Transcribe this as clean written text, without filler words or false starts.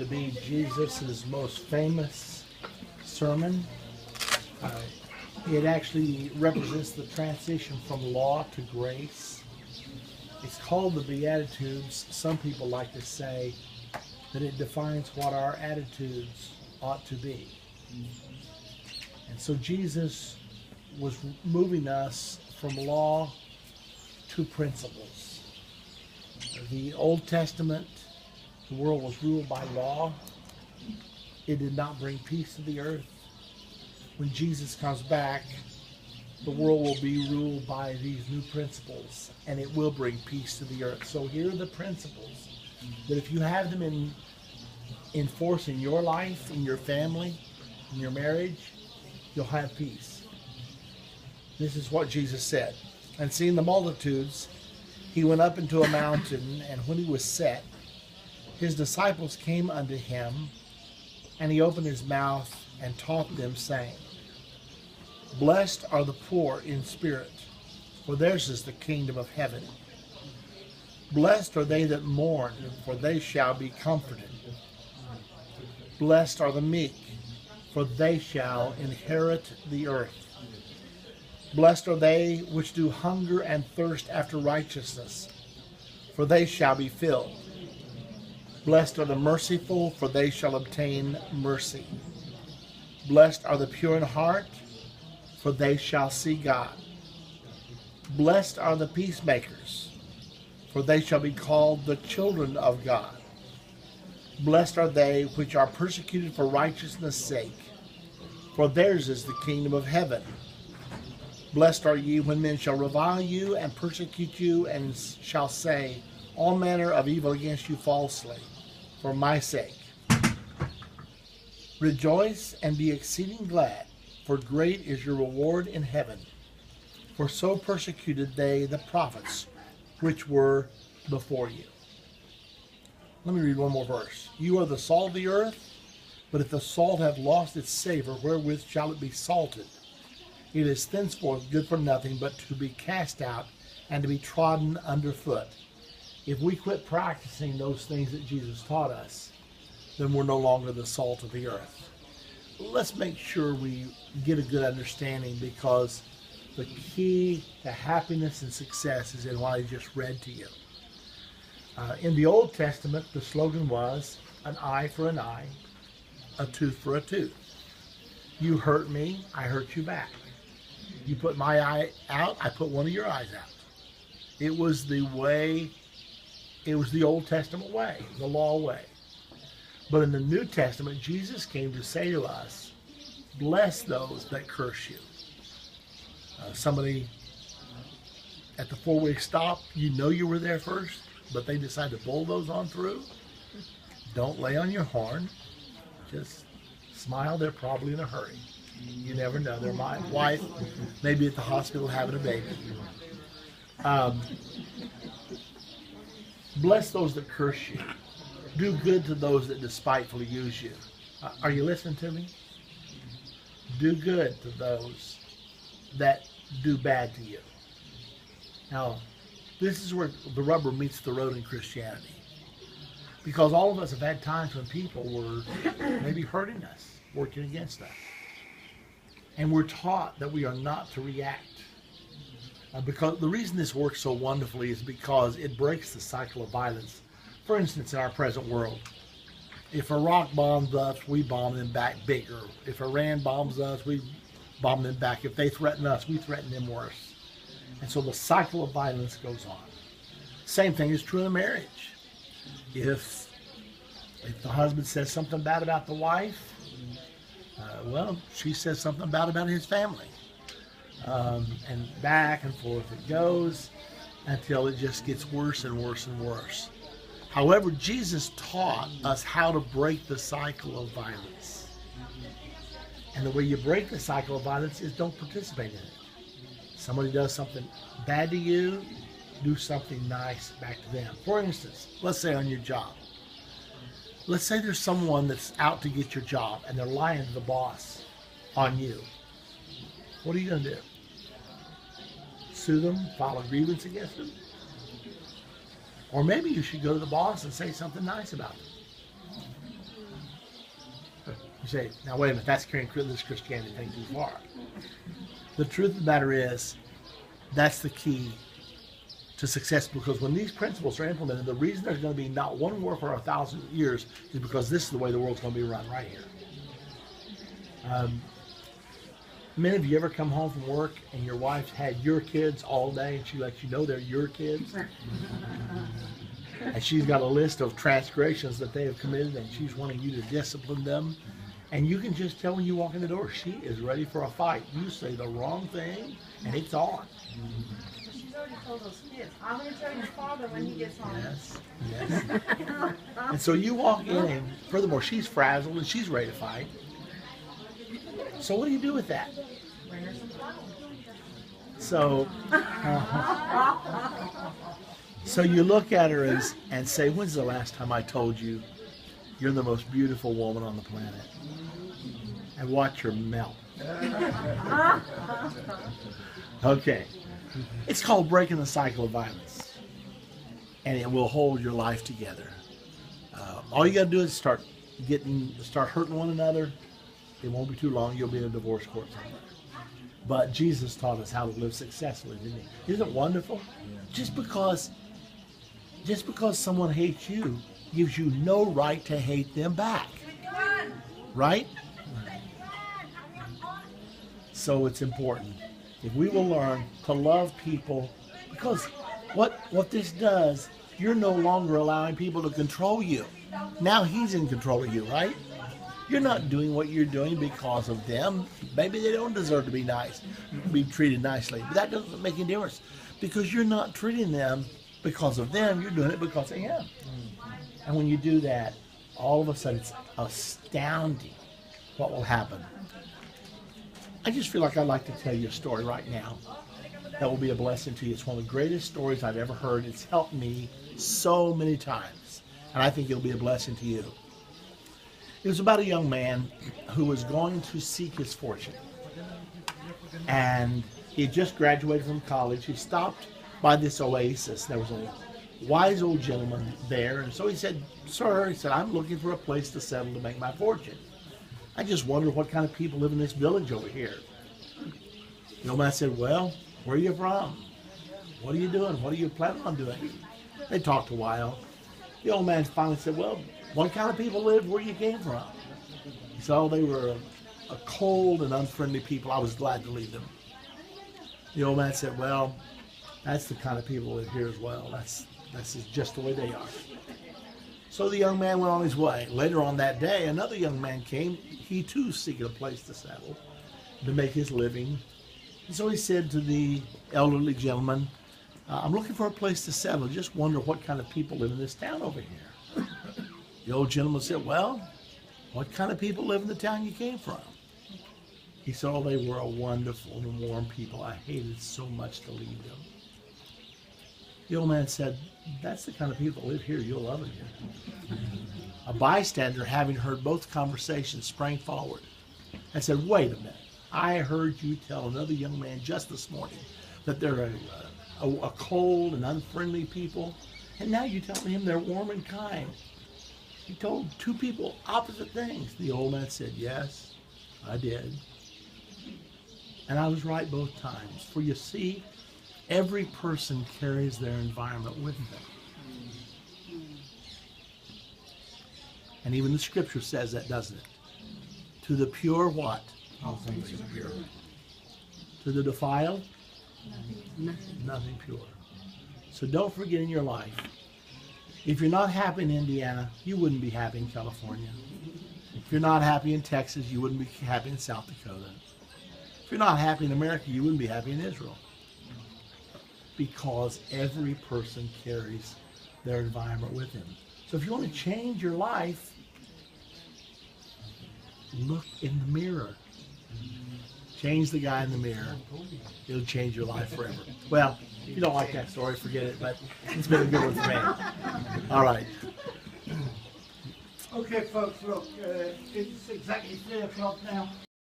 be Jesus' most famous sermon. It actually represents the transition from law to grace. It's called the Beatitudes. Some people like to say that it defines what our attitudes ought to be. And so Jesus was moving us from law to principles. The Old Testament, the world was ruled by law. It did not bring peace to the earth. When Jesus comes back, the world will be ruled by these new principles, and it will bring peace to the earth. So here are the principles that if you have them in force in your life, in your family, in your marriage, you'll have peace. This is what Jesus said. And seeing the multitudes, he went up into a mountain, and when he was set, his disciples came unto him, and he opened his mouth and taught them, saying, Blessed are the poor in spirit, for theirs is the kingdom of heaven. Blessed are they that mourn, for they shall be comforted. Blessed are the meek, for they shall inherit the earth. Blessed are they which do hunger and thirst after righteousness, for they shall be filled. Blessed are the merciful, for they shall obtain mercy. Blessed are the pure in heart, for they shall see God. Blessed are the peacemakers, for they shall be called the children of God. Blessed are they which are persecuted for righteousness' sake, for theirs is the kingdom of heaven. Blessed are ye when men shall revile you and persecute you, and shall say all manner of evil against you falsely, for my sake. Rejoice and be exceeding glad, for great is your reward in heaven. For so persecuted they the prophets which were before you. Let me read one more verse. You are the salt of the earth, but if the salt have lost its savor, wherewith shall it be salted? It is thenceforth good for nothing but to be cast out and to be trodden underfoot. If we quit practicing those things that Jesus taught us, then we're no longer the salt of the earth. Let's make sure we get a good understanding, because the key to happiness and success is in what I just read to you. In the Old Testament, the slogan was an eye for an eye, a tooth for a tooth. You hurt me, I hurt you back. You put my eye out, I put one of your eyes out. It was the way, it was the Old Testament way, the law way. But in the New Testament, Jesus came to say to us, bless those that curse you. Somebody at the four-way stop, you know you were there first, but they decide to bulldoze on through. Don't lay on your horn. Just smile. They're probably in a hurry. You never know. Their wife may be at the hospital having a baby. Bless those that curse you. Do good to those that despitefully use you. Are you listening to me? Do good to those that do bad to you. Now, this is where the rubber meets the road in Christianity. Because all of us have had times when people were maybe hurting us, working against us. And we're taught that we are not to react. Because the reason this works so wonderfully is because it breaks the cycle of violence. For instance, in our present world, if Iraq bombs us, we bomb them back bigger. If Iran bombs us, we bomb them back. If they threaten us, we threaten them worse. And so the cycle of violence goes on. Same thing is true in a marriage. If the husband says something bad about the wife, well, she says something bad about his family. And back and forth it goes until it just gets worse and worse and worse. However, Jesus taught us how to break the cycle of violence. And the way you break the cycle of violence is don't participate in it. Somebody does something bad to you, do something nice back to them. For instance, let's say on your job. Let's say there's someone that's out to get your job and they're lying to the boss on you. What are you going to do? Sue them, file a grievance against them? Or maybe you should go to the boss and say something nice about them. You say, now wait a minute, that's carrying this Christianity thing too far. The truth of the matter is, that's the key to success, because when these principles are implemented, the reason there's going to be not one war for 1,000 years is because this is the way the world's going to be run right here. Many of you ever come home from work and your wife's had your kids all day and she lets you know they're your kids? And she's got a list of transgressions that they have committed and she's wanting you to discipline them. And you can just tell when you walk in the door, she is ready for a fight. You say the wrong thing and it's on. She's already told those kids, I'm going to tell your father when he gets home. Yes, yes. And so you walk in and furthermore, she's frazzled and she's ready to fight. So what do you do with that? Bring her some flowers. So you look at her and say, when's the last time I told you you're the most beautiful woman on the planet? And watch her melt. Okay. It's called breaking the cycle of violence. And it will hold your life together. All you got to do is start hurting one another. It won't be too long. You'll be in a divorce court somewhere. But Jesus taught us how to live successfully, didn't he? Isn't it wonderful? Just because someone hates you gives you no right to hate them back. Right? So it's important. If we will learn to love people, because what this does, you're no longer allowing people to control you. Now he's in control of you, right? You're not doing what you're doing because of them. Maybe they don't deserve to be nice, be treated nicely. But that doesn't make any difference because you're not treating them because of them. You're doing it because of him. And when you do that, all of a sudden it's astounding what will happen. I just feel like I'd like to tell you a story right now that will be a blessing to you. It's one of the greatest stories I've ever heard. It's helped me so many times. And I think it'll be a blessing to you. It was about a young man who was going to seek his fortune. And he had just graduated from college. He stopped by this oasis. There was a wise old gentleman there. And so he said, sir, he said, I'm looking for a place to settle to make my fortune. I just wonder what kind of people live in this village over here. The old man said, well, where are you from? What are you doing? What are you planning on doing? They talked a while. The old man finally said, well, what kind of people live where you came from? He said, oh, they were a cold and unfriendly people. I was glad to leave them. The old man said, well, that's the kind of people that live here as well. That's just the way they are. So the young man went on his way. Later on that day, another young man came. He too seeking a place to settle, to make his living. And so he said to the elderly gentleman, I'm looking for a place to settle. Just wonder what kind of people live in this town over here. The old gentleman said, well, what kind of people live in the town you came from? He said, oh, they were a wonderful and warm people. I hated so much to leave them. The old man said, that's the kind of people that live here. You'll love it here. A bystander, having heard both conversations, sprang forward and said, wait a minute. I heard you tell another young man just this morning that they're a cold and unfriendly people, and now you're telling him they're warm and kind. He told two people opposite things. The old man said, yes, I did. And I was right both times. For you see, every person carries their environment with them. And even the scripture says that, doesn't it? To the pure, what? All things are pure. To the defiled? Nothing pure. So don't forget in your life, if you're not happy in Indiana, you wouldn't be happy in California. If you're not happy in Texas, you wouldn't be happy in South Dakota. If you're not happy in America, you wouldn't be happy in Israel. Because every person carries their environment with them. So if you want to change your life, look in the mirror. Change the guy in the mirror. It'll change your life forever. Well, if you don't like that story, forget it, but it's been a good one for me. All right. Okay, folks, look, it's exactly 3 o'clock now.